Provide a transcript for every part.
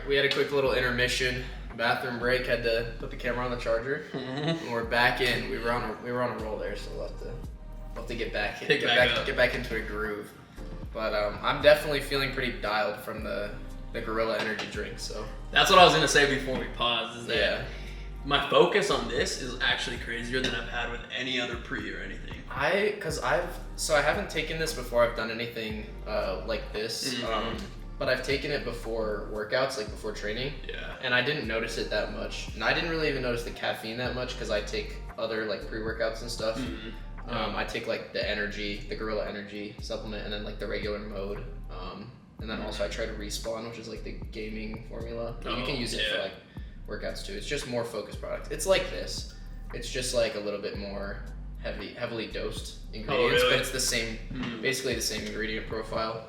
we had a quick little intermission, bathroom break. Had to put the camera on the charger, and we're back in. We were on a roll there, so we'll have to get back into a groove. But I'm definitely feeling pretty dialed from the Gorilla Energy drink. So that's what I was gonna say before we paused. Is that my focus on this is actually crazier than I've had with any other pre or anything. I haven't taken this before I've done anything like this. But I've taken it before workouts, like before training. Yeah. And I didn't notice it that much. And I didn't really even notice the caffeine that much because I take other like pre-workouts and stuff. I take like the Gorilla Energy supplement and then like the regular mode. And then also I try to Respawn, which is like the gaming formula. You can use it for like workouts too. It's just more focused product. It's like this. It's just like a little bit more heavily dosed ingredients, but it's the same, basically the same ingredient profile.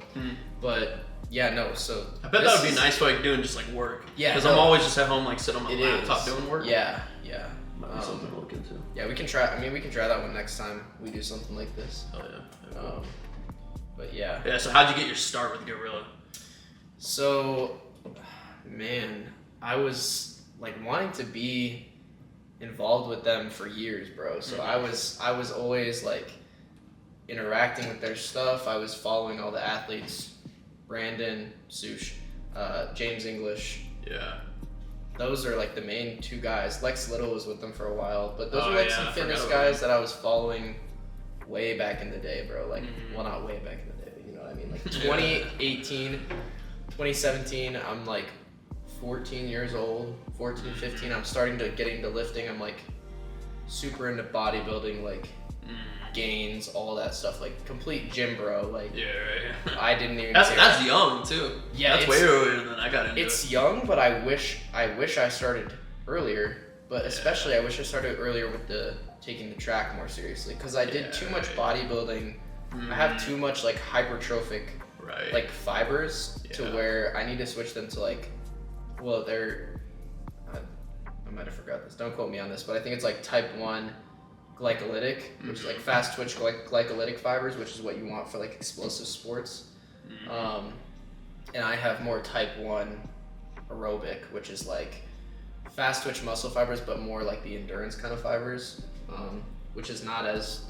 But yeah, no. So I bet that would be nice for like doing just like work. Yeah, because I'm always just at home like sitting on my laptop doing work. Yeah. Might be something to look into. Yeah, we can try. I mean, we can try that one next time we do something like this. Oh yeah. But yeah. Yeah. So how'd you get your start with Gorilla? So, man, I was like wanting to be involved with them for years, bro. So I was always like interacting with their stuff. I was following all the athletes. Brandon, Sush, James English. Yeah. Those are like the main two guys. Lex Little was with them for a while, but those are like some fitness guys that I was following way back in the day, bro. Like, well, not way back in the day, but you know what I mean? Like 2018, 2017, I'm like 14 years old, 14, 15. I'm starting to get into lifting. I'm like super into bodybuilding, like gains, all that stuff, like complete gym bro. Like I didn't even. That's young too. Yeah, that's way earlier than I got into. It's young, but I wish I started earlier. But especially I wish I started earlier with taking the track more seriously, because I did too much bodybuilding. I have too much like hypertrophic like fibers to where I need to switch them to like, well, I might have forgot this. Don't quote me on this, but I think it's like type 1 glycolytic, which is like fast twitch glycolytic fibers, which is what you want for like explosive sports. And I have more type 1 aerobic, which is like fast twitch muscle fibers, but more like the endurance kind of fibers, which is not as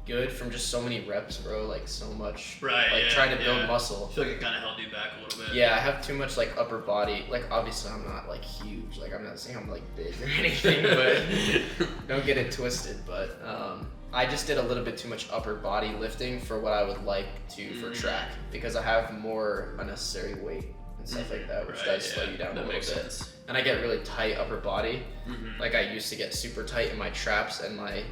good from just so many reps, bro. Like so much, trying to build muscle. I feel like it kind of held you back a little bit. Yeah, I have too much like upper body. Like obviously I'm not like huge. Like I'm not saying I'm like big or anything, but don't get it twisted. But I just did a little bit too much upper body lifting for what I would like to for track, because I have more unnecessary weight and stuff like that, which does slow you down a little bit. Sense. And I get really tight upper body. Like I used to get super tight in my traps, and my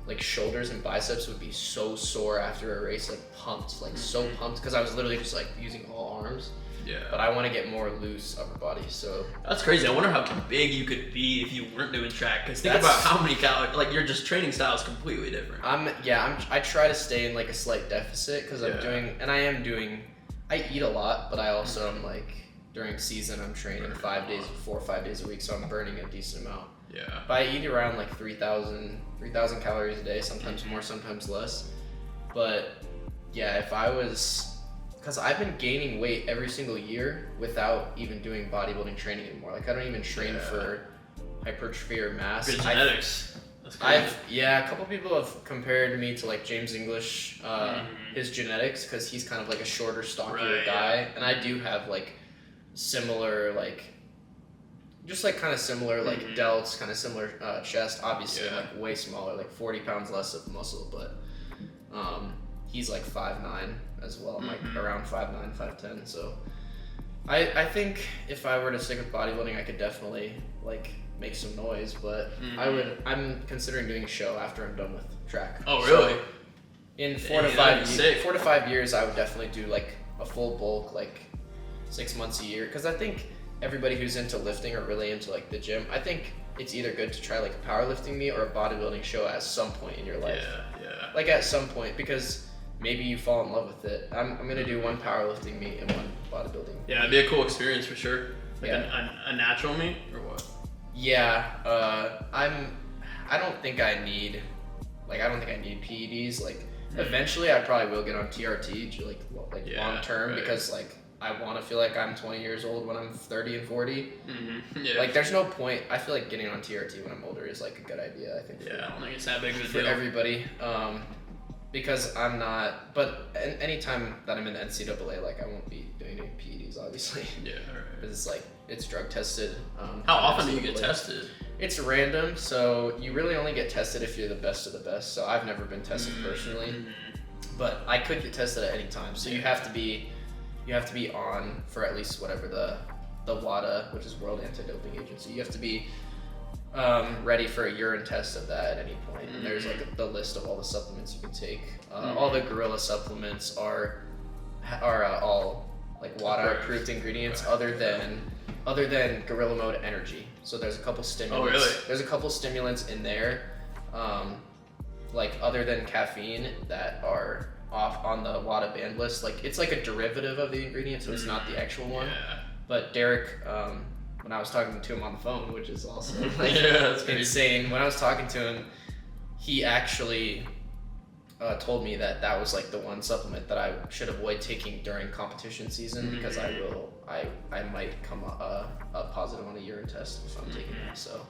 like shoulders and biceps would be so sore after a race, like pumped, like so pumped, because I was literally just like using all arms. Yeah. But I want to get more loose upper body, so. That's crazy. I wonder how big you could be if you weren't doing track, because think about how many calories, like your just training style is completely different. I try to stay in like a slight deficit, because I eat a lot, but I also am like, during season I'm training 4 or 5 days a week, so I'm burning a decent amount. Yeah. But I eat around like 3,000 calories a day, sometimes more, sometimes less. But yeah, because I've been gaining weight every single year without even doing bodybuilding training anymore. Like I don't even train for hypertrophy or mass. Good genetics. That's crazy. A couple people have compared me to like James English, his genetics, because he's kind of like a shorter, stockier guy, and I do have like similar like. Just like kind of similar, like delts, kind of similar chest. Obviously, like way smaller, like 40 pounds less of muscle. But he's like 5'9" as well. I'm like around 5'9", 5'10". So I think if I were to stick with bodybuilding, I could definitely like make some noise. But I'm considering doing a show after I'm done with track. Oh really? So in 4 to 5 years, I would definitely do like a full bulk, like 6 months a year, because I think everybody who's into lifting or really into like the gym, I think it's either good to try like a powerlifting meet or a bodybuilding show at some point in your life. Yeah. Like at some point, because maybe you fall in love with it. I'm gonna do one powerlifting meet and one bodybuilding. Yeah, it'd be a cool experience for sure. Like a natural meet or what? Yeah, I don't think I need PEDs. Like eventually, I probably will get on TRT, like long term, because like I want to feel like I'm 20 years old when I'm 30 and 40. Yeah. Like, there's no point. I feel like getting on TRT when I'm older is like a good idea. I think. Yeah, I don't think it's that big of a for deal. everybody. Because I'm not. But anytime that I'm in the NCAA, like I won't be doing any PEDs, obviously. Yeah. Right. Because it's like it's drug tested. How often do you get tested? It's random, so you really only get tested if you're the best of the best. So I've never been tested personally, but I could get tested at any time. So you have to be on for at least whatever the WADA, which is World Anti-Doping Agency. You have to be ready for a urine test of that at any point. And there's like the list of all the supplements you can take. All the Gorilla supplements are all like WADA approved ingredients, other than Gorilla Mode Energy. So there's a couple stimulants. Oh, really? There's a couple stimulants in there, like other than caffeine, that are off on the WADA banned list. Like it's like a derivative of the ingredient, so it's not the actual one. Yeah. But Derek, when I was talking to him on the phone, which is also like that's insane. When I was talking to him, he actually told me that was like the one supplement that I should avoid taking during competition season because I might come up positive on a urine test if I'm taking that. So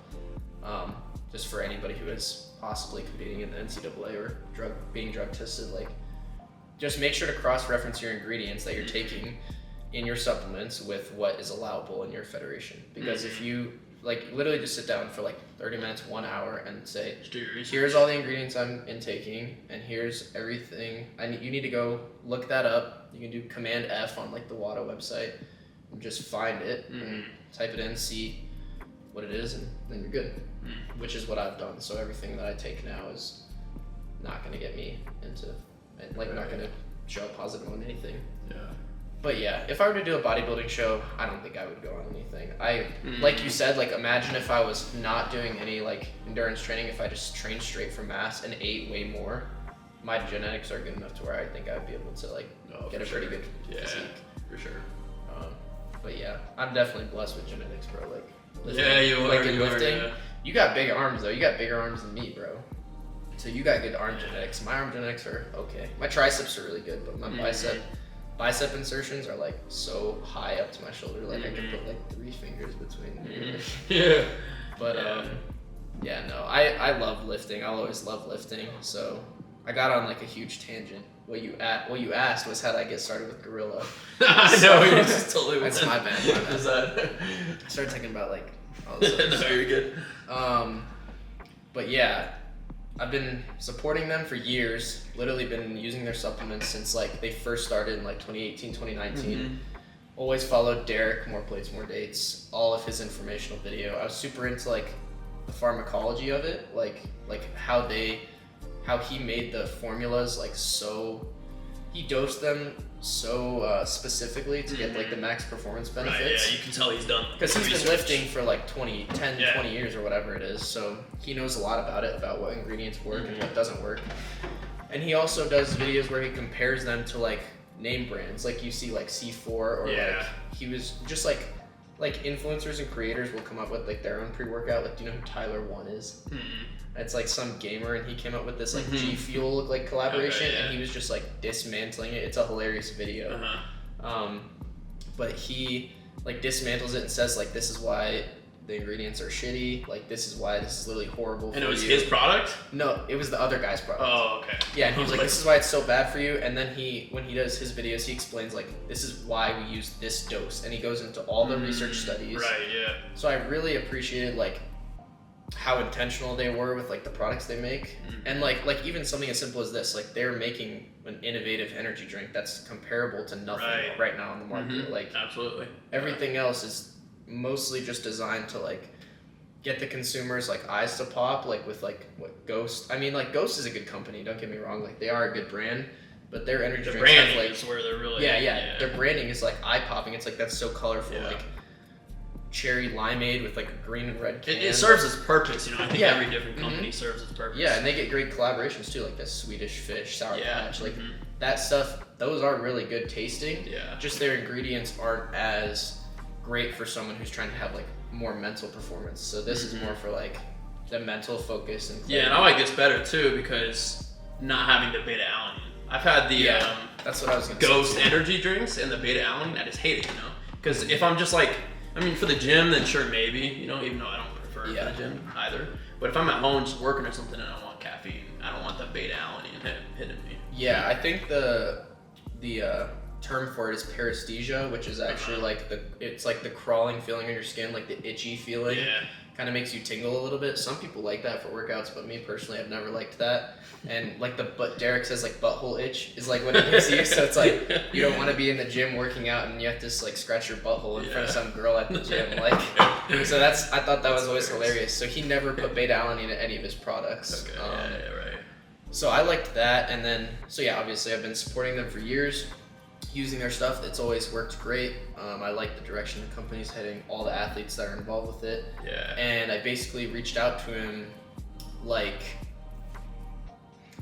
just for anybody who is possibly competing in the NCAA or being drug tested, like just make sure to cross-reference your ingredients that you're taking in your supplements with what is allowable in your federation. Because if you like literally just sit down for like 30 minutes, 1 hour and say, here's all the ingredients I'm intaking and here's everything. You need to go look that up. You can do Command F on like the WADA website and just find it and type it in, see what it is, and then you're good. Which is what I've done. So everything that I take now is not gonna get me into, like not gonna show up positive on anything. Yeah. But yeah, if I were to do a bodybuilding show, I don't think I would go on anything. Like you said, like imagine if I was not doing any like endurance training, if I just trained straight from mass and ate way more, my genetics are good enough to where I think I'd be able to like get a pretty good physique. For sure. But yeah, I'm definitely blessed with genetics, bro. Like lifting, yeah, you like are. in lifting, Yeah. You got big arms though. You got bigger arms than me, bro. So you got good arm genetics. My arm genetics are okay. My triceps are really good, but my bicep insertions are like so high up to my shoulder, like I could put like 3 fingers between. Yeah. But no, I love lifting. I'll always love lifting. So I got on like a huge tangent. What you asked was how did I get started with Gorilla? I know, you just totally went. That's my bad. Is that? I started thinking about like all this other No, stuff. you're good. But yeah, I've been supporting them for years, literally been using their supplements since like they first started in like 2018, 2019. Always followed Derek, More Plates, More Dates, all of his informational video. I was super into like the pharmacology of it, like how he made the formulas like so, he dosed them so specifically to get like the max performance benefits. Right, yeah, you can tell he's done. Because he's been lifting for like 20 years or whatever it is, so he knows a lot about it, about what ingredients work and what doesn't work. And he also does videos where he compares them to like name brands, like you see like C4 or like he was just like influencers and creators will come up with like their own pre-workout. Like, do you know who Tyler One is? It's like some gamer, and he came up with this like G Fuel like collaboration, and he was just like dismantling it. It's a hilarious video. But he like dismantles it and says like, this is why the ingredients are shitty, like this is why this is literally horrible for you. And it was his product? No, it was the other guy's product. Oh, okay. Yeah, and he was like, this is why it's so bad for you. And then when he does his videos, he explains like, this is why we use this dose, and he goes into all the research studies. Right, yeah. So I really appreciated like how intentional they were with like the products they make. And like even something as simple as this, like they're making an innovative energy drink that's comparable to nothing right now on the market. Like absolutely. Everything else is mostly just designed to like get the consumers like eyes to pop, like with like what Ghost. I mean, like Ghost is a good company, don't get me wrong, like they are a good brand, but their energy drinks branding have, like, is where they're really their branding is like eye popping. It's like that's so colorful, like cherry limeade with like a green and red can. It serves its purpose, you know. I think every different company serves its purpose. Yeah, and they get great collaborations too, like the Swedish Fish, Sour Patch, like that stuff. Those are really good tasting. Yeah. Just their ingredients aren't as great for someone who's trying to have like more mental performance. So this is more for like the mental focus and clarity. Yeah, and I like this better too because not having the beta alanine. I've had the That's what I was gonna Ghost say. energy drinks and the beta alanine, I just hate it, you know? Because if I'm just like, I mean, for the gym, then sure, maybe, you know, even though I don't prefer it for the gym either. But if I'm at home just working or something and I want caffeine, I don't want that beta alanine hitting me. Yeah, I think the term for it is paresthesia, which is actually like it's like the crawling feeling on your skin, like the itchy feeling. Yeah. Kind of makes you tingle a little bit. Some people like that for workouts, but me personally, I've never liked that. And like Derek says, like butthole itch is like what it gives you. So it's like you don't want to be in the gym working out and you have to like scratch your butthole in front of some girl at the gym. Like, so I thought that was always hilarious. So he never put beta alanine in any of his products. Okay. Right. So I liked that, and then obviously I've been supporting them for years, using their stuff. It's always worked great. I like the direction the company's heading, all the athletes that are involved with it. Yeah. And I basically reached out to him, like,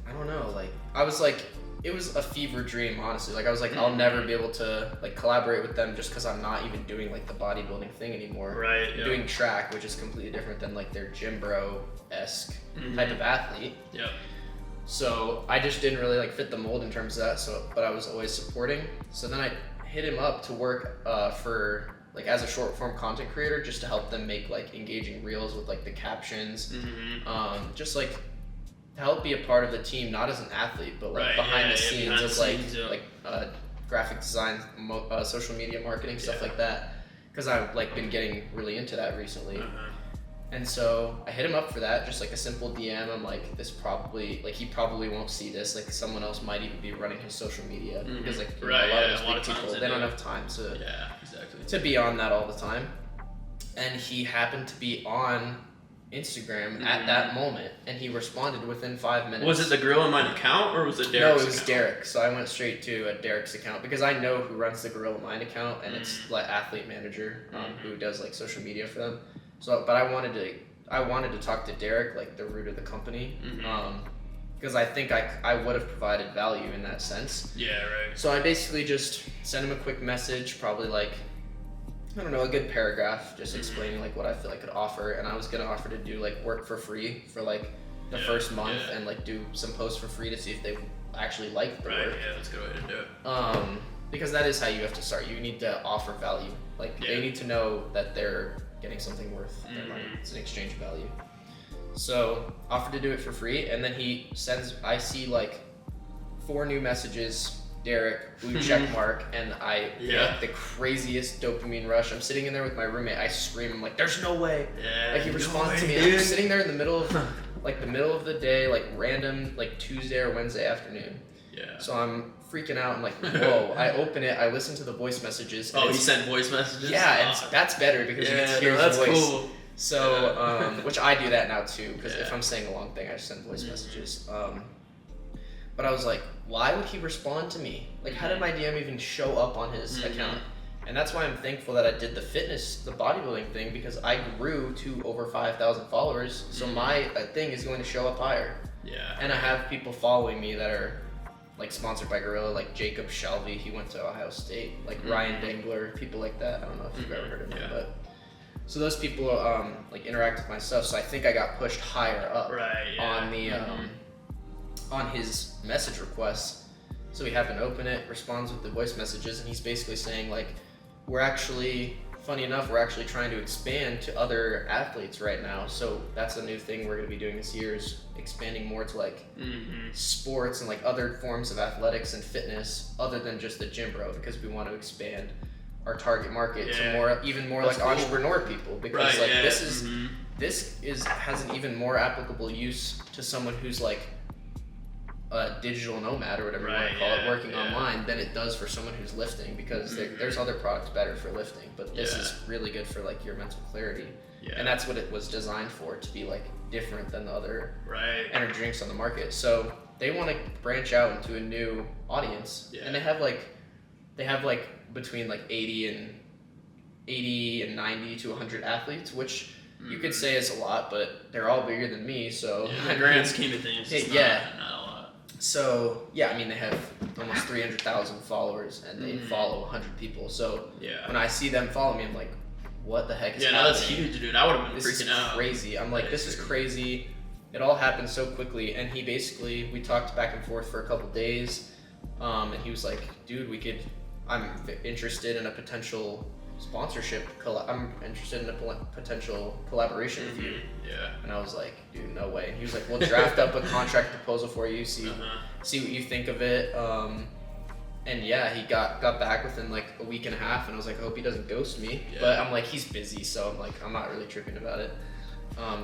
I don't know, like, I was like, it was a fever dream, honestly. Like, I was like, I'll never be able to, like, collaborate with them just because I'm not even doing, like, the bodybuilding thing anymore. Right, I'm doing track, which is completely different than, like, their gym bro-esque type of athlete. Yep. So I just didn't really like fit the mold in terms of that. But I was always supporting. So then I hit him up to work for like as a short form content creator, just to help them make like engaging reels with like the captions, just like to help be a part of the team, not as an athlete, but like behind the scenes of like graphic design, social media marketing, stuff like that. Because I've like been getting really into that recently. And so I hit him up for that, just like a simple DM. I'm like, he probably won't see this. Like someone else might even be running his social media because like a lot of those big people, they don't have time to be on that all the time. And he happened to be on Instagram at that moment, and he responded within 5 minutes. Was it the Gorilla Mind account or was it Derek's account? No, it was Derek. So I went straight to Derek's account because I know who runs the Gorilla Mind account, and it's like Athlete Manager who does like social media for them. So, but I wanted to talk to Derek, like the root of the company, because I think I would have provided value in that sense. Yeah, right. So I basically just sent him a quick message, probably like, I don't know, a good paragraph, just explaining like what I feel I could offer, and I was gonna offer to do like work for free for like the first month and like do some posts for free to see if they actually liked the work. Yeah, that's a good way to do it. Because that is how you have to start. You need to offer value. Like they need to know that they're getting something worth their money. It's an exchange value. So offered to do it for free, and then I see like 4 new messages, Derek, blue check mark, and I get the craziest dopamine rush. I'm sitting in there with my roommate, I scream, I'm like, there's no way. Like he responds to me, I'm sitting there in the middle of the day, like random, like Tuesday or Wednesday afternoon. Yeah. So I'm freaking out. I'm like, whoa. I open it. I listen to the voice messages. Oh, you sent voice messages? Yeah, and that's better because you can hear his voice. Cool. So, which I do that now too, because if I'm saying a long thing, I just send voice messages. But I was like, why would he respond to me? Like, how did my DM even show up on his account? And that's why I'm thankful that I did the bodybuilding thing, because I grew to over 5,000 followers. So my thing is going to show up higher. Yeah. And I have people following me that are like sponsored by Gorilla, like Jacob Shelby, he went to Ohio State, like Ryan Dangler, people like that. I don't know if you've ever heard of him, but so those people like interact with my stuff. So I think I got pushed higher up on the on his message requests. So we happen to open it, responds with the voice messages, and he's basically saying like, funny enough, we're actually trying to expand to other athletes right now. So that's a new thing we're going to be doing this year, is expanding more to like sports and like other forms of athletics and fitness other than just the gym bro, because we want to expand our target market to even more like entrepreneur people, because this has an even more applicable use to someone who's like a digital nomad or whatever you want to call it, working online, than it does for someone who's lifting, because there's other products better for lifting, but this is really good for like your mental clarity. And that's what it was designed for, to be like different than the other energy drinks on the market. So they want to branch out into a new audience, and they have like between like 80 and 90 to 100 athletes, which you could say is a lot, but they're all bigger than me, so in the grand scheme of things, it's not a lot. So I mean, they have almost 300,000 followers, and they follow 100 people. So when I see them follow me, I'm like, what the heck is happening? That's huge, dude. I would have been freaking out. This is crazy. I'm like, this is crazy. It all happened so quickly, and we talked back and forth for a couple days. And he was like, dude, I'm interested in a potential sponsorship. I'm interested in a potential collaboration with you. Yeah. And I was like, dude, no way. And he was like, we'll draft up a contract proposal for you, see what you think of it. And yeah, he got back within like a week and a half, and I was like, I hope he doesn't ghost me. Yeah. But I'm like, he's busy, so I'm not really tripping about it.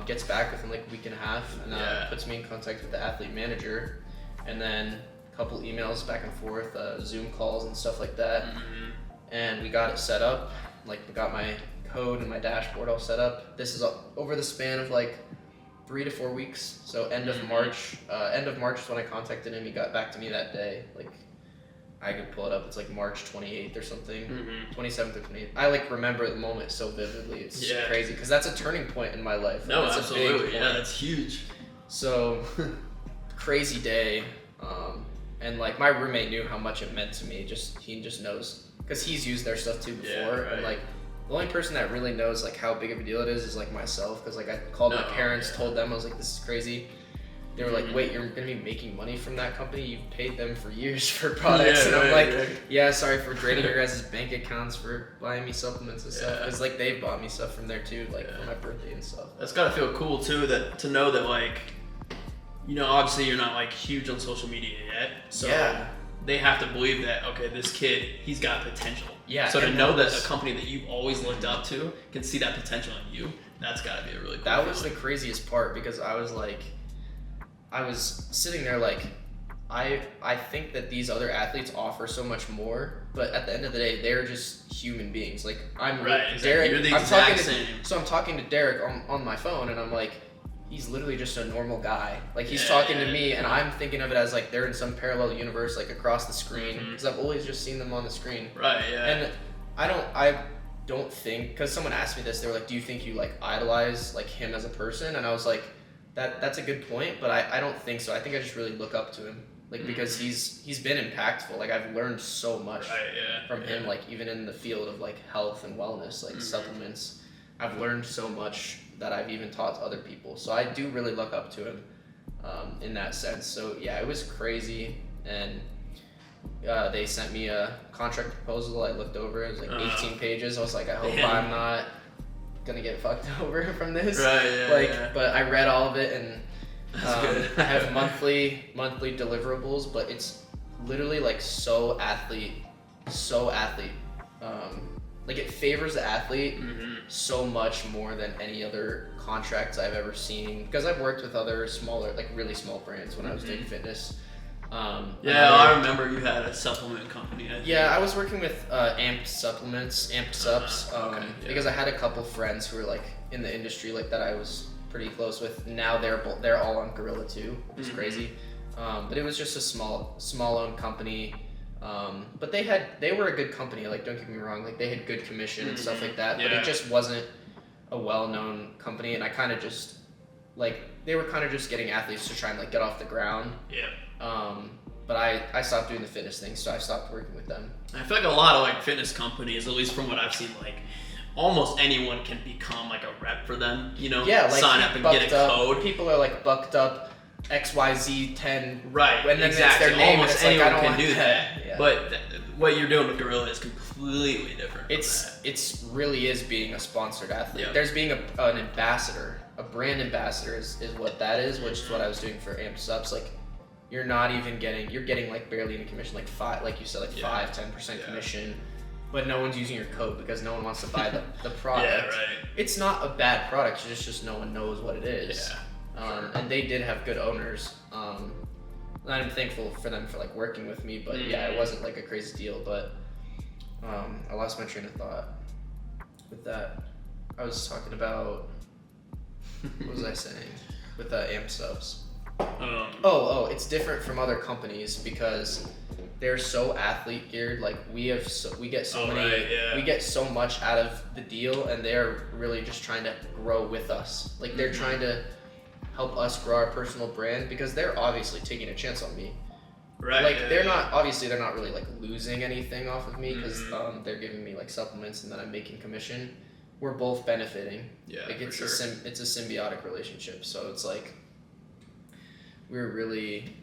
Gets back within like a week and a half, and puts me in contact with the athlete manager, and then a couple emails back and forth, Zoom calls and stuff like that. And we got it set up. Like, we got my code and my dashboard all set up. This is over the span of like 3 to 4 weeks. So end of March is when I contacted him. He got back to me that day. Like, I could pull it up. It's like March 28th or something, 27th or 28th. I like remember the moment so vividly. It's crazy because that's a turning point in my life. No, that's absolutely. A big point. Yeah, that's huge. So crazy day, and like my roommate knew how much it meant to me. He just knows because he's used their stuff too before, and like the only person that really knows like how big of a deal it is like myself. Because like I called my parents, told them I was like, this is crazy. They were like, wait, you're gonna be making money from that company? You've paid them for years for products. And I'm like, yeah, sorry for draining your guys' bank accounts for buying me supplements and stuff. Because like they've bought me stuff from there too, like for my birthday and stuff. That's gotta feel cool too, to know that like, you know, obviously you're not like huge on social media yet. So they have to believe that, okay, this kid, he's got potential. Yeah. So to know that a company that you've always looked up to can see that potential in you, that's gotta be a really cool That was the craziest part because I was sitting there like, I think that these other athletes offer so much more, but at the end of the day, they're just human beings. Like I'm Derek. You're the exact same. So I'm talking to Derek on my phone, and I'm like, he's literally just a normal guy. Like he's talking to me, and I'm thinking of it as like they're in some parallel universe, like across the screen, because I've always just seen them on the screen. Right. Yeah. And I don't think, because someone asked me this, they were like, do you think you like idolize like him as a person? And I was like, That's a good point, but I don't think so. I think I just really look up to him, like because he's been impactful. Like I've learned so much from him, like even in the field of like health and wellness, like supplements. I've learned so much that I've even taught to other people. So I do really look up to him in that sense. So yeah, it was crazy, and they sent me a contract proposal. I looked over it. It was like 18 pages. I was like, I hope I'm not gonna get fucked over from this. But I read all of it, and I have monthly deliverables, but it's literally like so athlete. Like it favors the athlete so much more than any other contracts I've ever seen, because I've worked with other smaller, like really small brands when I was doing fitness. I remember you had a supplement company. I was working with Amped Sups, because I had a couple friends who were like in the industry like that I was pretty close with. Now they're all on Gorilla too, which is crazy. But it was just a small owned company. But they were a good company. Like don't get me wrong, like they had good commission and stuff like that. But it just wasn't a well-known company, and I kind of just like they were kind of just getting athletes to try and like get off the ground. But I stopped doing the fitness thing, so I stopped working with them. I feel like a lot of like fitness companies, at least from what I've seen, like almost anyone can become like a rep for them, you know? Yeah, like sign up and get a code. People are like bucked up XYZ 10. Right, and then exactly. It's their name, almost and it's anyone like, I don't can do that. Yeah. But what you're doing with Gorilla is completely different. It's really is being a sponsored athlete. There's being an ambassador, a brand ambassador is what that is, which is what I was doing for Amped Sups. Like you're getting like barely any commission, like 5-10% commission, but no one's using your code because no one wants to buy the product. It's not a bad product, it's just no one knows what it is. And they did have good owners. I'm thankful for them for like working with me, but it wasn't like a crazy deal. But I lost my train of thought with that. I was talking about what was I saying with Amped Subs? It's different from other companies because they're so athlete geared. Like we get so much out of the deal, and they're really just trying to grow with us. Like they're trying to help us grow our personal brand because they're obviously taking a chance on me. They're not really like losing anything off of me because they're giving me like supplements and then I'm making commission. We're both benefiting. It's a symbiotic relationship. So it's like we're really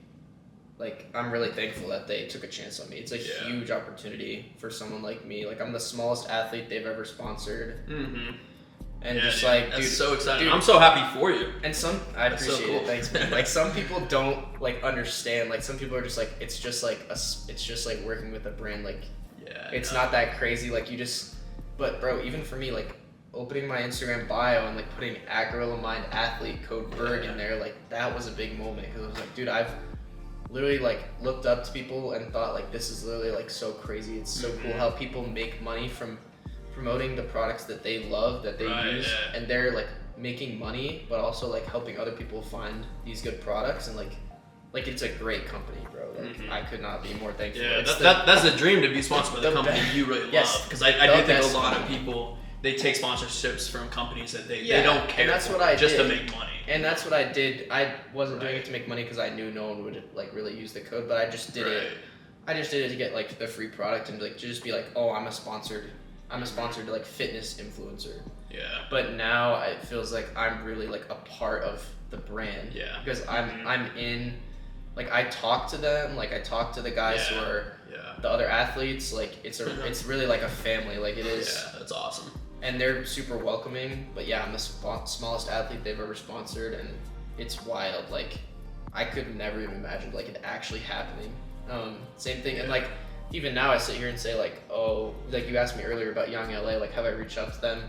like I'm really thankful that they took a chance on me. It's a huge opportunity for someone like me. Like I'm the smallest athlete they've ever sponsored. Mm-hmm. And just like, that's dude, so exciting. Dude, I'm so happy for you. And I that's appreciate so cool. it. Thanks, man. Like some people don't like understand. Like some people are just like, it's just like working with a brand. Like, it's not that crazy. Like but bro, even for me, like opening my Instagram bio and like putting @GorillaMind athlete code Berg in there, like that was a big moment because I was like, dude, I've literally like looked up to people and thought like this is literally like so crazy. It's so cool how people make money from promoting the products that they love, that they use, and they're like making money, but also like helping other people find these good products, and like it's a great company, bro. Like I could not be more thankful. Yeah, that's the dream, to be sponsored by the company you really love. Because I do think a lot of people, they take sponsorships from companies that they don't care. And that's what I just did. To make money. And that's what I did. I wasn't doing it to make money because I knew no one would like really use the code, but I just did it. I just did it to get like the free product and like to just be like, oh, I'm a sponsored like fitness influencer. Yeah. But now it feels like I'm really like a part of the brand. Yeah. Because I'm in, like I talk to them, like I talk to the guys who are the other athletes. Like it's really like a family. Like it is. Yeah, that's awesome. And they're super welcoming. But yeah, I'm the smallest athlete they've ever sponsored, and it's wild. Like I could never even imagine like it actually happening. Same thing, and like. Even now I sit here and say like, oh, like you asked me earlier about Young LA, like have I reached out to them?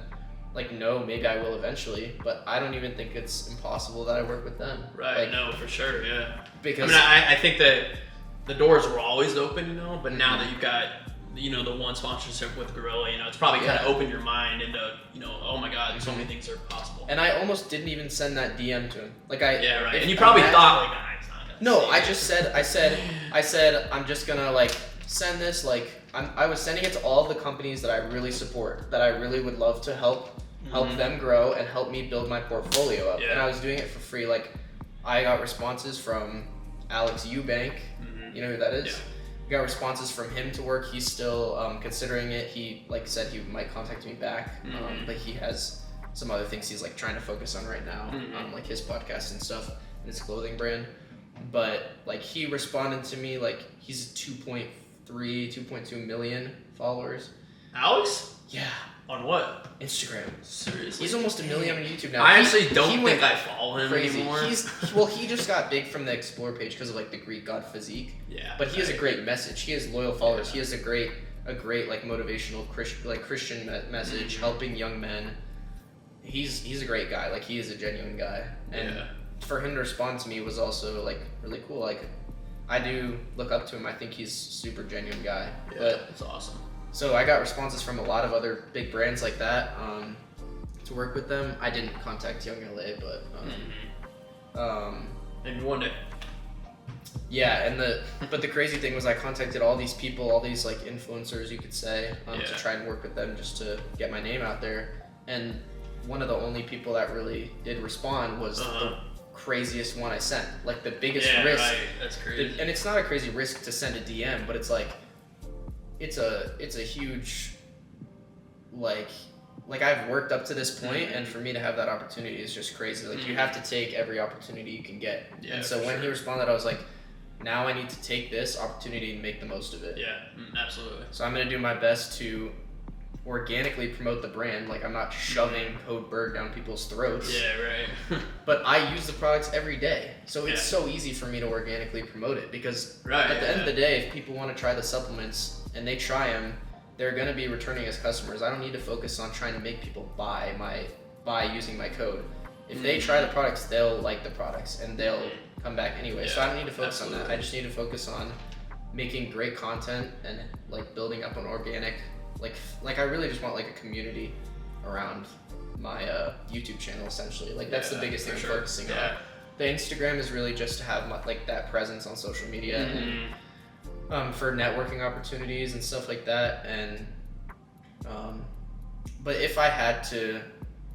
Like no, maybe I will eventually, but I don't even think it's impossible that I work with them. Right, like, no, for sure, yeah. Because I think that the doors were always open, you know, but now that you've got, you know, the one sponsorship with Gorilla, you know, it's probably kind of opened your mind into, you know, oh my God, so many things are possible. And I almost didn't even send that DM to him. Like and you probably thought like, it's not gonna no, I just said, I'm just gonna like, send this, like I was sending it to all the companies that I really support, that I really would love to help them grow and help me build my portfolio up. And I was doing it for free. Like I got responses from Alex Eubank, you know who that is? Got responses from him to work. He's still considering it. He like said he might contact me back, but he has some other things he's like trying to focus on right now, like his podcast and stuff and his clothing brand. But like he responded to me, like he's 2.2 million followers. Alex? Yeah. On what? Instagram. Seriously? He's almost 1 million on YouTube now. I actually don't think I follow him crazy. Anymore. He just got big from the Explore page because of like the Greek god physique. Yeah. But he has a great message. He has loyal followers. He has a great like motivational Christian message, helping young men. He's a great guy. Like he is a genuine guy. And for him to respond to me was also like really cool. Like I do look up to him. I think he's a super genuine guy. Yeah, but that's awesome. So I got responses from a lot of other big brands like that to work with them. I didn't contact Young LA, but maybe one day. Yeah, but the crazy thing was I contacted all these people, all these like influencers, you could say, to try and work with them just to get my name out there. And one of the only people that really did respond was the craziest one I sent. Like the biggest risk. Right. That's crazy. And it's not a crazy risk to send a DM, but it's like it's a huge like I've worked up to this point, and for me to have that opportunity is just crazy. Like you have to take every opportunity you can get. And so when he responded, I was like, now I need to take this opportunity and make the most of it. Yeah, absolutely. So I'm gonna do my best to organically promote the brand. Like I'm not shoving code Berg down people's throats. Yeah, right. But I use the products every day, so it's so easy for me to organically promote it because at the end of the day, if people want to try the supplements and they try them, they're gonna be returning as customers. I don't need to focus on trying to make people buy using my code. If they try the products, they'll like the products and they'll come back anyway. So I don't need to focus on that. I just need to focus on making great content and like building up an organic. Like I really just want like a community around my YouTube channel essentially. Like that's the biggest thing I'm focusing on. The Instagram is really just to have like that presence on social media and for networking opportunities and stuff like that. And but if I had to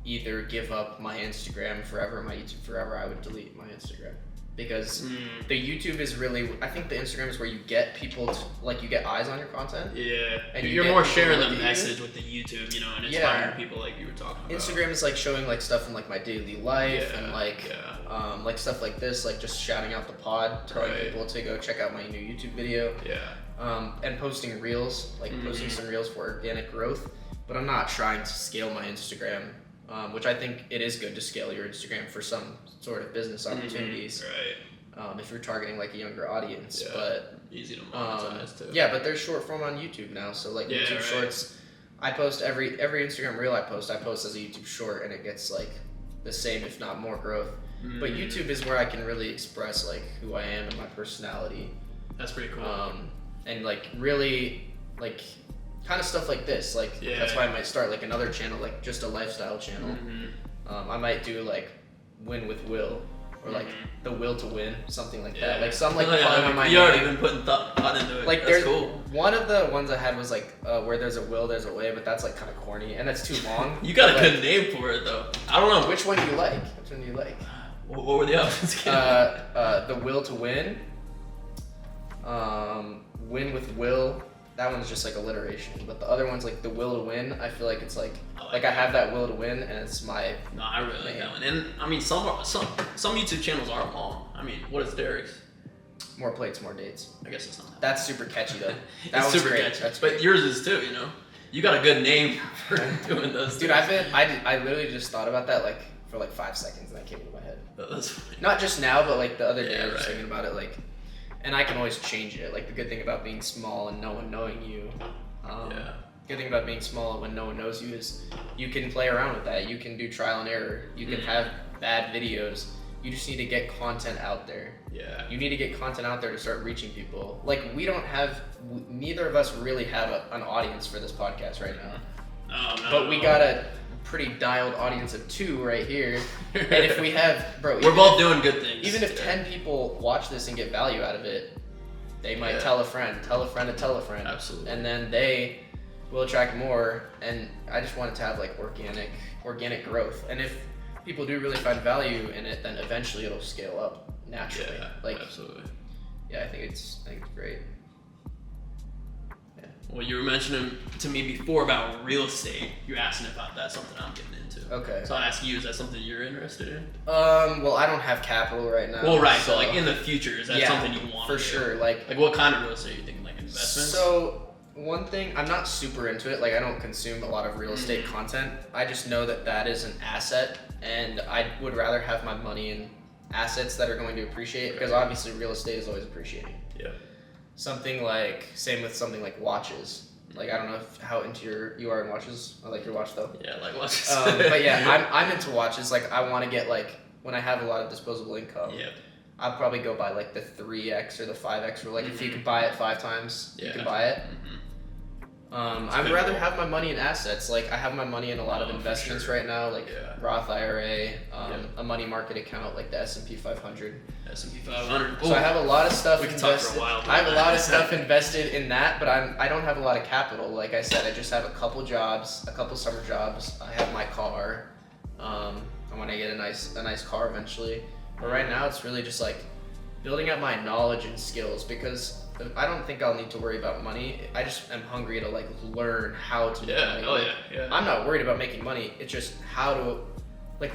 either give up my Instagram forever, my YouTube forever, I would delete my Instagram because the YouTube is really, I think the Instagram is where you get people to, like, you get eyes on your content. Yeah, and you're more sharing the message with the YouTube, you know, and inspiring people like you were talking about. Instagram is like showing like stuff in like my daily life and like stuff like this, like just shouting out the pod, telling people to go check out my new YouTube video. And posting reels, like posting some reels for organic growth. But I'm not trying to scale my Instagram, which I think it is good to scale your Instagram for some sort of business opportunities. If you're targeting like a younger audience, but easy to monetize too. Yeah, but there's short form on YouTube now, so like YouTube Shorts. I post every Instagram reel I post as a YouTube short, and it gets like the same, if not more, growth. But YouTube is where I can really express like who I am and my personality. That's pretty cool. And like really like kind of stuff like this, like that's why I might start like another channel, like just a lifestyle channel. I might do like Win with Will, or like the Will to Win, something like that. Like some like pun on my name. You already been putting thought into it. Like that's cool. One of the ones I had was like where there's a will, there's a way, but that's like kind of corny and that's too long. You got a good name for it though. I don't know. Which one do you like? Which one do you like? What were the options? The Will to Win. Win with Will. That one's just like alliteration, but the other one's like the will to win. I feel like it's like I have that will to win, and it's my. No, I really like that one. And I mean, some YouTube channels are long. I mean, what is Derek's? More plates, more dates. I guess it's not that. That's super catchy though. That's super catchy. That's great. But yours is too. You know, you got a good name for doing those. Dude, I literally just thought about that like for like 5 seconds, and that came into my head. That's funny. Not just now, but like the other day, I was thinking about it like. And I can always change it. Like the good thing about being small and no one knowing you. Good thing about being small when no one knows you is you can play around with that. You can do trial and error. You can have bad videos. You just need to get content out there. Yeah. You need to get content out there to start reaching people. Like neither of us really have an audience for this podcast right now. Oh, no. But we got a pretty dialed audience of 2 right here. And if we have, we're both doing good things. Even if 10 people watch this and get value out of it, they might tell a friend to tell a friend. Absolutely. And then they will attract more. And I just want it to have like organic growth. And if people do really find value in it, then eventually it'll scale up naturally. Yeah, absolutely. Yeah, I think it's great. Well, you were mentioning to me before about real estate. You're asking about that, something I'm getting into. Okay. So I'll ask you, is that something you're interested in? Well, I don't have capital right now. Well, right. So like in the future, is that something you want to do? For sure. Like what kind of real estate are you thinking? Like investments? So one thing, I'm not super into it. Like I don't consume a lot of real estate content. I just know that is an asset, and I would rather have my money in assets that are going to appreciate, because obviously real estate is always appreciating. Yeah. Same with something like watches. Like I don't know how into you are in watches. I like your watch though. Yeah, I like watches. But yeah, I'm into watches. Like I want to get like when I have a lot of disposable income. Yeah. I'll probably go buy like the 3x or the 5x. Or like if you could buy it 5 times, you can buy it. I'd rather have my money in assets. Like I have my money in a lot of investments right now, like Roth IRA, a money market account, like the S&P 500. S&P 500. So I have a lot of stuff invested. Talk for a while. I have a lot of stuff invested in that, but I don't have a lot of capital. Like I said, I just have a couple jobs, a couple summer jobs. I have my car. I want to get a nice car eventually. But right now, it's really just like building up my knowledge and skills, because I don't think I'll need to worry about money. I just am hungry to like learn how to make money. I'm not worried about making money. It's just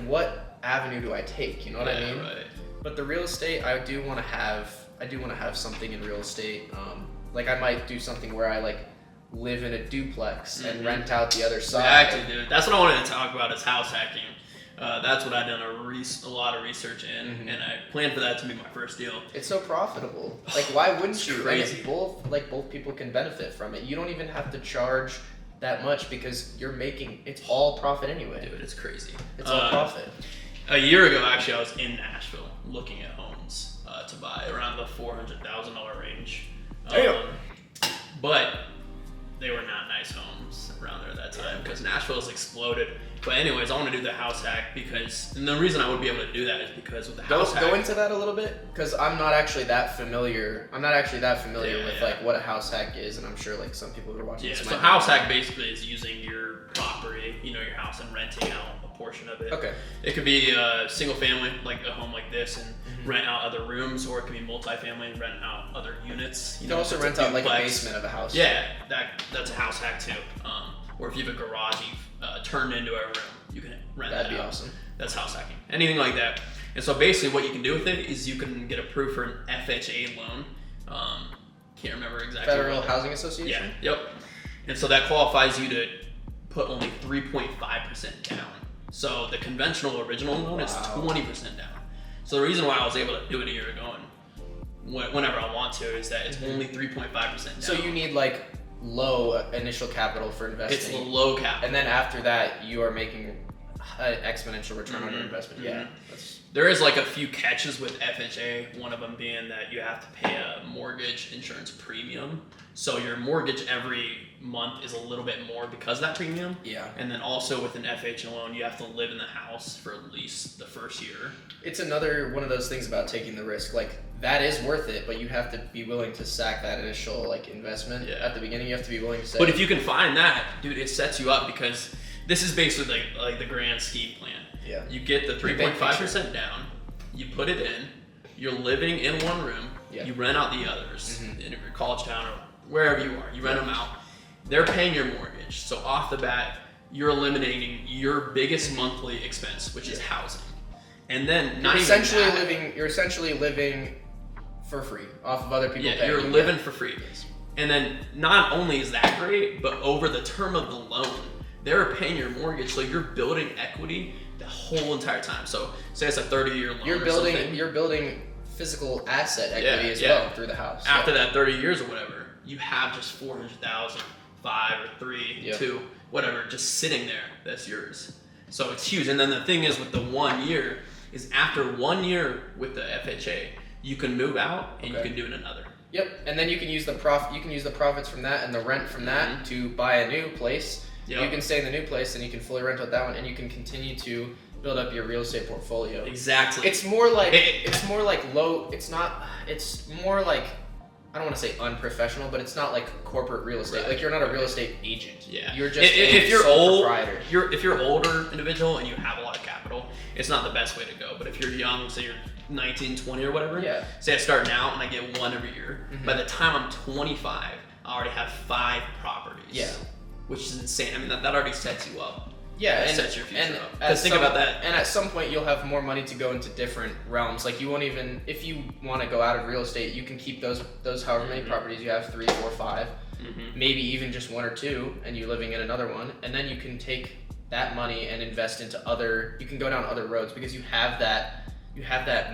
what avenue do I take? You know what I mean? Right. But the real estate, I do want to have something in real estate. Like I might do something where I like live in a duplex and rent out the other side. Exactly, dude. That's what I wanted to talk about, is house hacking. That's what I've done a lot of research in, and I plan for that to be my first deal. It's so profitable. Like, why wouldn't you? Crazy. And both people can benefit from it. You don't even have to charge that much, because it's all profit anyway. Dude, it's crazy. It's all profit. A year ago, actually, I was in Nashville looking at homes to buy around the $400,000 range. But they were not nice homes around there at that time, because Nashville has exploded. But anyways, I want to do the house hack and the reason I would be able to do that is because with the house hack. Go into that a little bit, because I'm not actually that familiar. With like what a house hack is, and I'm sure like some people who are watching. Yeah, this so house hack basically is using your property, your house, and renting out a portion of it. Okay. It could be a single family, like a home like this, and rent out other rooms, or it could be multifamily and rent out other units. You can also rent out like a basement of a house. Yeah, that's a house hack too. Or if you have a garage you've turned into a room, you can rent that out. That'd be awesome. That's house hacking. Anything like that. And so basically what you can do with it is you can get approved for an FHA loan. Can't remember exactly. Federal Housing Association? Yeah, yep. And so that qualifies you to put only 3.5% down. So the conventional original loan is 20% down. So the reason why I was able to do it a year ago and whenever I want to is that it's only 3.5% down. So you need like low initial capital for investing. It's low capital. And then after that, you are making an exponential return on your investment. Yeah. There is like a few catches with FHA, one of them being that you have to pay a mortgage insurance premium. So your mortgage every month is a little bit more because of that premium. Yeah. And then also with an FHA loan, you have to live in the house for at least the first year. It's another one of those things about taking the risk. Like that is worth it, but you have to be willing to sack that initial like investment at the beginning. You have to be willing to say. But if you can find that, dude, it sets you up because this is basically like the grand scheme plan. Yeah. You get the 3.5% down, you put it in, you're living in one room, you rent out the others in your college town or wherever you are, you rent them out. They're paying your mortgage. So off the bat, you're eliminating your biggest monthly expense, which is housing. And then you're essentially living for free off of other people paying. You're living for free. And then not only is that great, but over the term of the loan, they're paying your mortgage, so you're building equity the whole entire time. So say it's a 30-year loan. You're building physical asset equity as well through the house. After that 30 years or whatever, you have just 400,000, 5 or 3, 2, whatever, just sitting there. That's yours. So it's huge. And then the thing is with the 1 year is after 1 year with the FHA, you can move out and you can do it another. Yep. And then you can use the profits from that and the rent from that to buy a new place. Yep. You can stay in the new place and you can fully rent out that one, and you can continue to build up your real estate portfolio. Exactly. It's more like it's more like I don't want to say unprofessional, but it's not like corporate real estate. Right. Like you're not a real estate agent. Yeah. You're just if you're old, proprietor. If you're older individual and you have a lot of capital, it's not the best way to go. But if you're young, say you're 19, 20 or whatever, say I start now and I get one every year. By the time I'm 25, I already have 5 properties. Yeah. Which is insane. I mean, that already sets you up. Yeah, and sets your future up. Because think about that. And at some point, you'll have more money to go into different realms. Like you won't even, if you want to go out of real estate, you can keep those however many properties you have, 3, 4, 5, maybe even just 1 or 2, and you living in another one, and then you can take that money and invest into you can go down other roads because you have that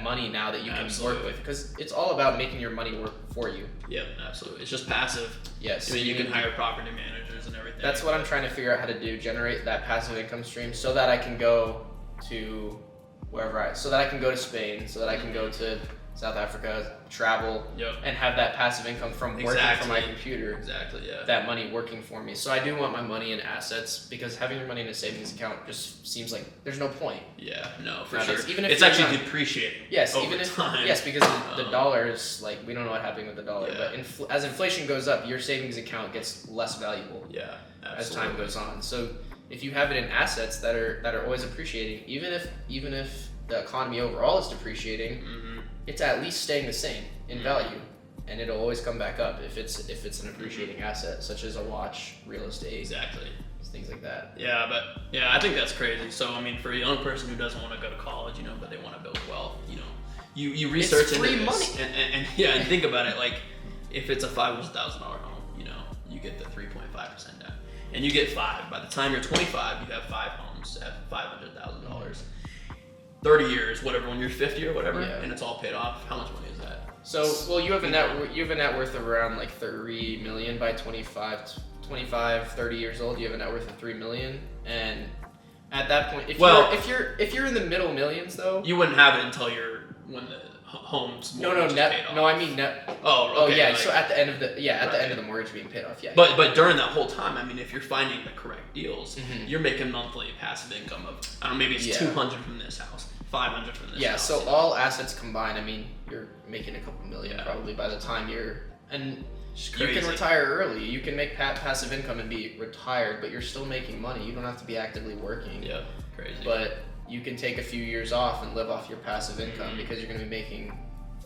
money now that you can work with, because it's all about making your money work for you. Yeah, absolutely. It's just passive. Yes. I mean, you can hire property managers and everything. That's what I'm trying to figure out how to do, generate that passive income stream so that I can go to so that I can go to Spain, so that I can go to South Africa, travel, and have that passive income from working from my computer. Exactly, yeah. That money working for me. So I do want my money in assets, because having your money in a savings account just seems like there's no point. Yeah, no, for sure. Even if it's actually depreciating. Yes, over time. Yes, because the dollar is like, we don't know what happened with the dollar, but as inflation goes up, your savings account gets less valuable. Yeah, absolutely. As time goes on. So if you have it in assets that are always appreciating, even if the economy overall is depreciating, it's at least staying the same in value, and it'll always come back up if it's an appreciating asset, such as a watch, real estate, exactly, things like that. Yeah, but I think that's crazy. So I mean, for a young person who doesn't want to go to college, but they want to build wealth, you research into this, and think about it. Like if it's a $500,000 home, you get the 3.5% down, and you get 5. By the time you're 25, you have 5 homes at $500,000. 30 years, whatever, when you're 50 or whatever, and it's all paid off. How much money is that? So, well, you have a net worth of around like 3 million by 25, 30 years old. You have a net worth of 3 million, and at that point, if you're in the middle millions though, you wouldn't have it until when the home's No, mortgage is paid off. no, I mean net. Oh, okay. yeah. Like, So at the end of the Right. end of the mortgage being paid off, yeah. But during that whole time, I mean, if you're finding the correct deals, Mhm. you're making monthly passive income of, I don't know, maybe it's Yeah. 200 from this house, 500 from this yeah. house. So you know? all assets combined, I mean, you're making a couple million Yeah. probably by the time and It's you crazy. can retire early. You can make passive income and be retired, but you're still making money. You don't have to be actively working. Yeah, crazy. But you can take a few years off and live off your passive income Mhm. because you're going to be making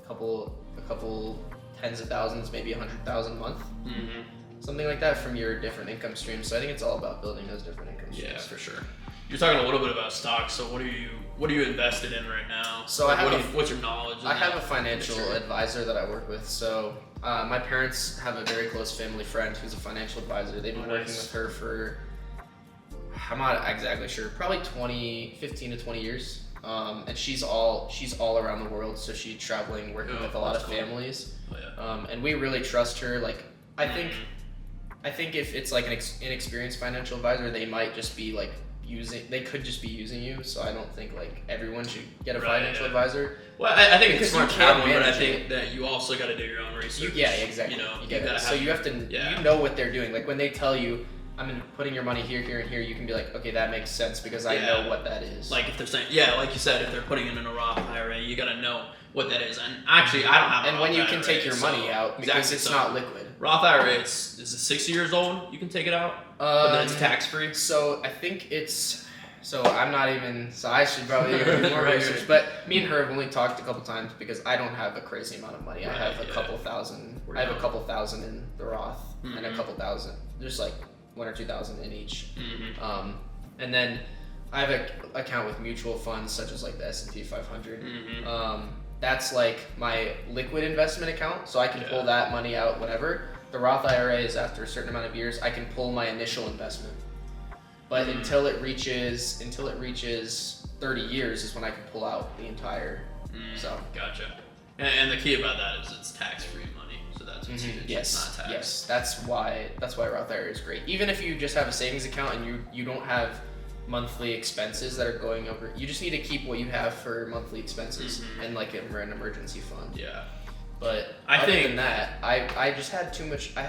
a couple tens of thousands, maybe 100,000 a month, Mm-hmm. something like that from your different income streams. So I think it's all about building those different income streams. Yeah, for sure. You're talking a little bit about stocks. So what are you invested in right now? So I have what's your knowledge? in I have that a financial industry? advisor that I work with. So my parents have a very close family friend who's a financial advisor. They've been Oh, working nice. with her for, I'm not exactly sure, probably 15 to 20 years. And she's all around the world, so she's traveling, working Oh, with a lot of that's cool. families. Oh, yeah. And we really trust her. Like, I think Mhm. if it's like an inexperienced financial advisor, they might just be like they could just be using you. So I don't think like everyone should get a Right, financial yeah. advisor. Well, I think Because it's smart you can't traveling, but I manage think it. that you also got to do your own research. Yeah, exactly. You know, you get gotta it. So have you have to, yeah. you know what they're doing. Like when they tell you, I'm putting your money here, here, and here, you can be like, okay, that makes sense because I Yeah. know what that is. Like if they're saying, yeah, like you said, if they're putting it in a Roth IRA, you got to know what that is. And actually, I don't have. A and when Roth you can IRA, take your so- money out because Exactly, it's so not liquid. Roth IRA, is it 60 years old? You can take it out, but then it's tax free. So I think it's. So I'm not even. So I should probably do more Right, research. right. But me and her have only talked a couple times because I don't have a crazy amount of money. I Right, have a yeah. couple thousand. We're I have a young. couple thousand in the Roth and a Mhm. couple thousand. There's like 1 or 2,000 in each. Mm-hmm. And then I have an account with mutual funds such as like the S&P 500. Mm-hmm. That's like my liquid investment account, so I can pull Yeah. that money out whenever. The Roth IRA is after a certain amount of years, I can pull my initial investment. But Mm. until it reaches 30 years is when I can pull out the entire. So. Gotcha. And the key about that is it's tax free money, so that's what's huge. Yes, It's not taxed. yes, that's why Roth IRA is great. Even if you just have a savings account and you don't have monthly expenses that are going over, you just need to keep what you have for monthly expenses Mhm. and like an emergency fund. Yeah. But I other think- than that, I just had too much. I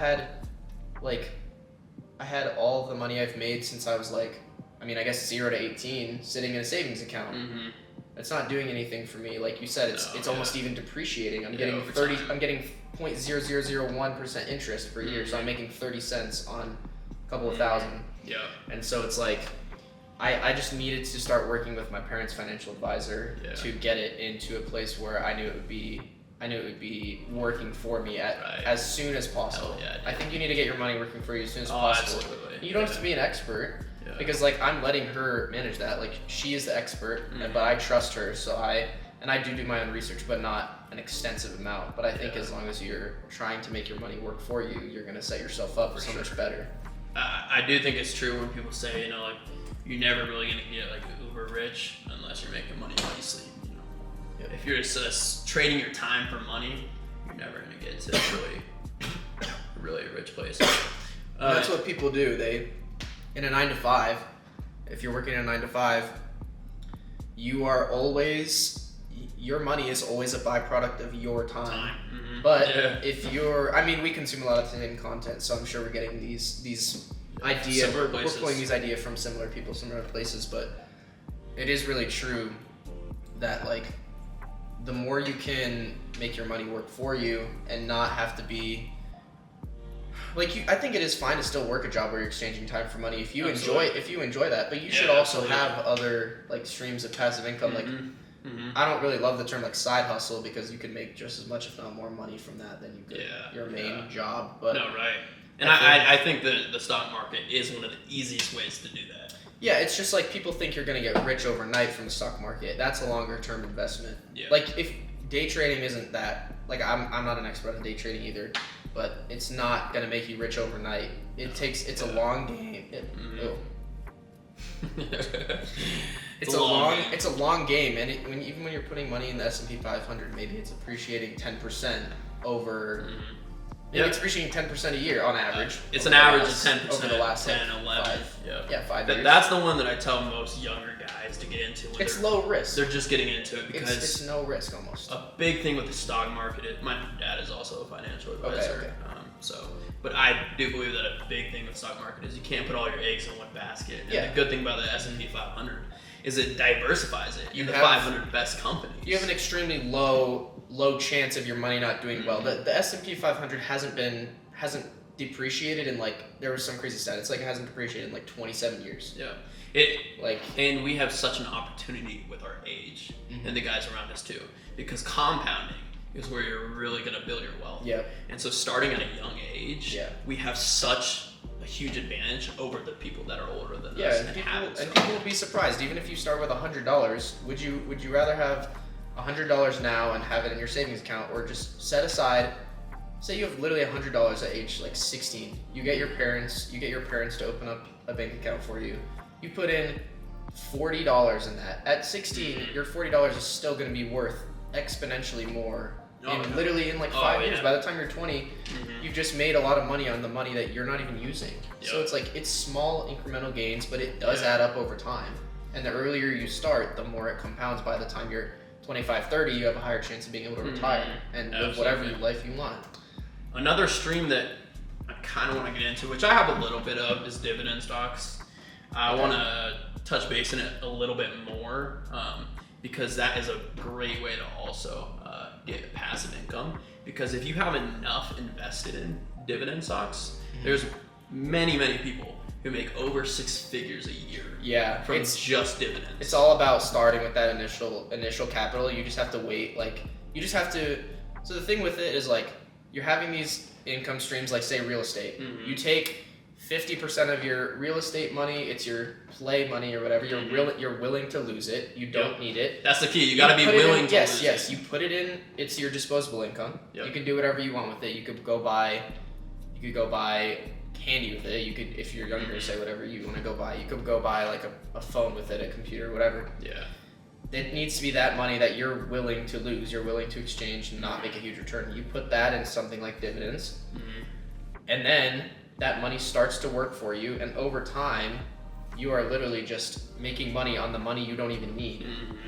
had all the money I've made since I was like, I mean, I guess 0 to 18, sitting in a savings account. Mm-hmm. It's not doing anything for me. Like you said, it's No, almost even depreciating. I'm Yeah, getting over 30. time. I'm getting 0.0001% interest per year, so Mhm. I'm making 30 cents on a couple of Mhm. thousand. Yeah. And so it's like, I just needed to start working with my parents' financial advisor Yeah. to get it into a place where I knew it would be working for me Right. as soon as possible. Hell yeah, I dude. think you need to get your money working for you as soon as Oh, possible. absolutely. You don't have to be an expert Yeah. because like I'm letting her manage that. Like she is the expert, Mhm. but I trust her, so I do my own research, but not an extensive amount. But I think Yeah. as long as you're trying to make your money work for you, you're gonna set yourself up For so sure. much better. I do think it's true when people say, you know, like you're never really gonna get like uber rich unless you're making money while you sleep. You know, Yep. if you're just trading your time for money, you're never gonna get to really a rich place. That's what people do. They, in a 9 to 5, if you're working in a 9 to 5, your money is always a byproduct of your time. Mhm. But Yeah. if I mean, we consume a lot of the same content, so I'm sure we're getting these ideas. Similar We're places. pulling these ideas from similar people, similar places. But it is really true that like the more you can make your money work for you and not have to be like I think it is fine to still work a job where you're exchanging time for money if you enjoy that. But you should Yeah, also absolutely. have other like streams of passive income. Like Mhm. I don't really love the term like side hustle because you can make just as much, if not more, money from that than you could Yeah, your main yeah. job. But No, right. And I I think the stock market is one of the easiest ways to do that. yeah, it's just like people think you're gonna get rich overnight from the stock market. That's a longer term investment. Yeah. Like if day trading isn't that like I'm not an expert on day trading either, but it's not gonna make you rich overnight. It's a long game. Mhm. It's a long game, and even when you're putting money in the S&P 500, maybe it's appreciating 10% over Mhm. Maybe it's appreciating 10% a year on average. It's an average of 10% over the last 10, 11. Yeah, 5 years. That's the one that I tell most younger guys to get into. It's low risk. They're just getting into it because it's no risk almost. A big thing with the stock market is, my dad is also a financial advisor. Okay. But I do believe that a big thing with stock market is you can't put all your eggs in one basket. And the good thing about the S&P 500 is it diversifies it. You have the 500 best companies. You have an extremely low chance of your money not doing well. The S&P 500 hasn't depreciated in there was some crazy stat. It's it hasn't depreciated in 27 years. Yeah. And we have such an opportunity with our age and the guys around us too, because compounding is where you're really going to build your wealth. Yeah. And so starting at a young age, we have such a huge advantage over the people that are older than us and have it. And people will be surprised. Even if you start with $100, would you rather have $100 now and have it in your savings account, or just set aside? Say you have literally $100 at age 16. You get your parents to open up a bank account for you. You put in $40 in that. At 16, your $40 is still going to be worth exponentially more. Literally in 5 years. By the time you're 20, you've just made a lot of money on the money that you're not even using. So it's small incremental gains, but it does add up over time. And the earlier you start, the more it compounds. By the time you're 25, 30, you have a higher chance of being able to retire and live whatever life you want. Another stream that I kind of want to get into, which I have a little bit of, is dividend stocks. I want to touch base in it a little bit more because that is a great way to also get passive income. Because if you have enough invested in dividend stocks, there's many people who make over 6 figures a year from just dividends. It's all about starting with that initial capital. You just have to wait. So the thing with it is you're having these income streams, say real estate. You take 50% of your real estate money, it's your play money or whatever. You're willing to lose it. You don't need it. That's the key. You got to be willing to lose it. Yes. You put it in. It's your disposable income. You can do whatever you want with it. You could go buy candy with it. You could, if you're younger, say whatever you want to go buy. You could go buy a phone with it, a computer, whatever. Yeah. It needs to be that money that you're willing to lose. You're willing to exchange and not make a huge return. You put that in something like dividends, and then that money starts to work for you. And over time, you are literally just making money on the money you don't even need.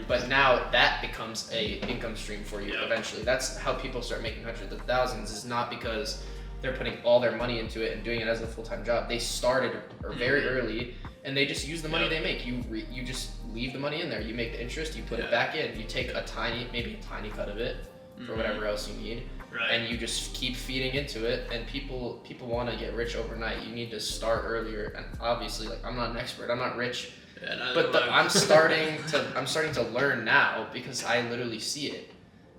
But now that becomes a income stream for you eventually. That's how people start making hundreds of thousands. Is not because they're putting all their money into it and doing it as a full-time job. They started very early, and they just use the money they make. You just leave the money in there. You make the interest. You put it back in. You take maybe a tiny cut of it for whatever else you need, and you just keep feeding into it. And people want to get rich overnight. You need to start earlier. And obviously, I'm not an expert. I'm not rich, but I'm starting to learn now because I literally see it.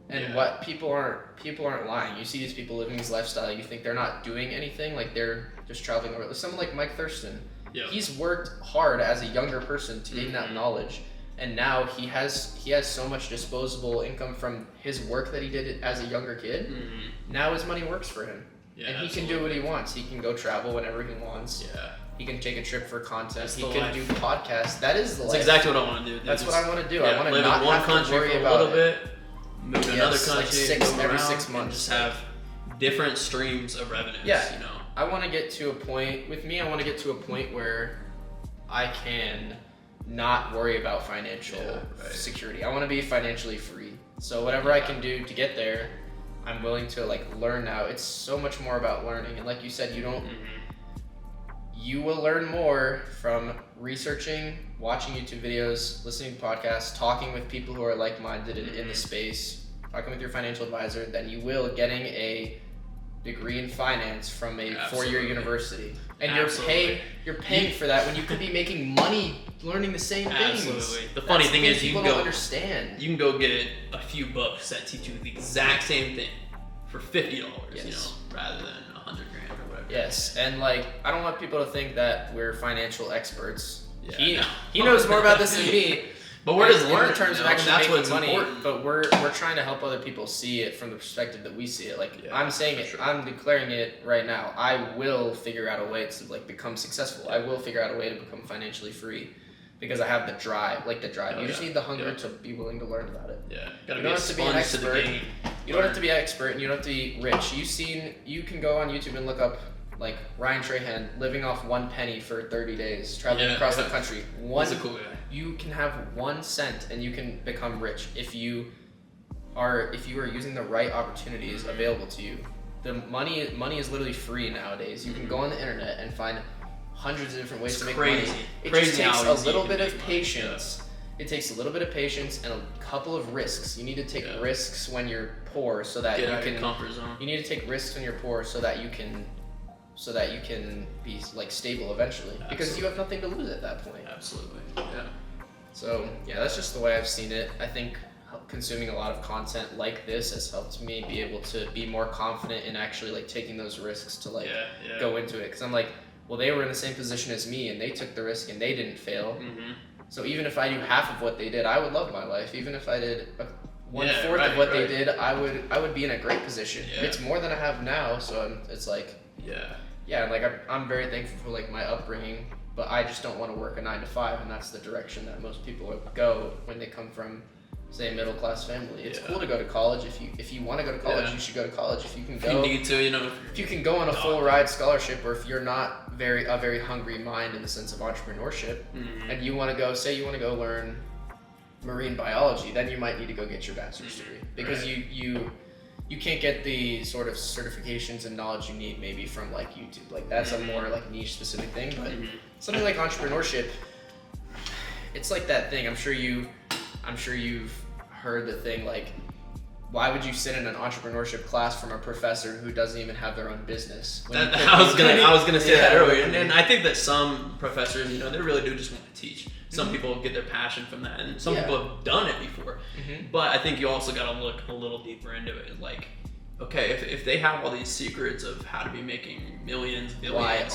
And what people aren't lying. You see these people living this lifestyle. You think they're not doing anything, they're just traveling over. Someone like Mike Thurston, he's worked hard as a younger person to gain that knowledge, and now he has so much disposable income from his work that he did as a younger kid. Now his money works for him, and he can do what he wants. He can go travel whenever he wants. He can take a trip for content. He can do podcasts. That's life. Exactly what I want to do. That's what I want to do. I want to live not in one have country to worry for a about little bit. Move to another country, every 6 months. Just have different streams of revenues. I want to get to a point where I can not worry about financial security. I want to be financially free. So whatever I can do to get there, I'm willing to learn now. It's so much more about learning. And like you said, you will learn more from researching, watching YouTube videos, listening to podcasts, talking with people who are like-minded in the space, talking with your financial advisor, than you will getting a degree in finance from a 4-year university. And you're paying for that when you could be making money learning the same things. Absolutely. The funny thing is you can go understand. You can go get a few books that teach you the exact same thing for $50, rather than $100,000 or whatever. Yes, and I don't want people to think that we're financial experts. He knows more about this than me. But we're just learning in terms of actually making money. Important. But we're trying to help other people see it from the perspective that we see it. I'm saying it. Sure. I'm declaring it right now. I will figure out a way to become successful. I will figure out a way to become financially free, because I have the drive. You just need the hunger to be willing to learn about it. Gotta be a sponge to the game. You don't have to be expert and you don't have to be rich. You can go on YouTube and look up like Ryan Trahan living off 1 penny for 30 days, traveling across the country. He's a cool guy. You can have 1 cent and you can become rich if you are using the right opportunities available to you. The money is literally free nowadays. You can go on the internet and find hundreds of different ways to make money. It just takes a little bit of patience. It takes a little bit of patience and a couple of risks. You need to take risks when you're poor so that Get out of your comfort zone. You need to take risks when you're poor so that you can be like stable eventually. Absolutely. Because you have nothing to lose at that point. Absolutely. Yeah. So yeah, that's just the way I've seen it. I think consuming a lot of content like this has helped me be able to be more confident in actually like taking those risks to like go into it. Because I'm like, well, they were in the same position as me and they took the risk and they didn't fail. Mm-hmm. So even if I do half of what they did, I would love my life. Even if I did 1/4 of what they did, I would be in a great position. Yeah. It's more than I have now, so it's like like I'm very thankful for like my upbringing, but I just don't want to work a 9 to 5, and that's the direction that most people would go when they come from, say, a middle class family. It's cool to go to college. If you want to go to college, you should go to college. If you can go, if you need to, if you can go on a full ride scholarship, or if you're not a very hungry mind in the sense of entrepreneurship, and you want to go learn marine biology, then you might need to go get your bachelor's degree, because you can't get the sort of certifications and knowledge you need maybe from like YouTube. Like that's a more like niche specific thing, but something like entrepreneurship, it's like that thing. I'm sure you've heard the thing like, why would you sit in an entrepreneurship class from a professor who doesn't even have their own business? I was gonna say that earlier, and I think that some professors, they really do just want to teach. Some people get their passion from that, and some people have done it before. But I think you also got to look a little deeper into it. Like, okay, if they have all these secrets of how to be making millions, billions,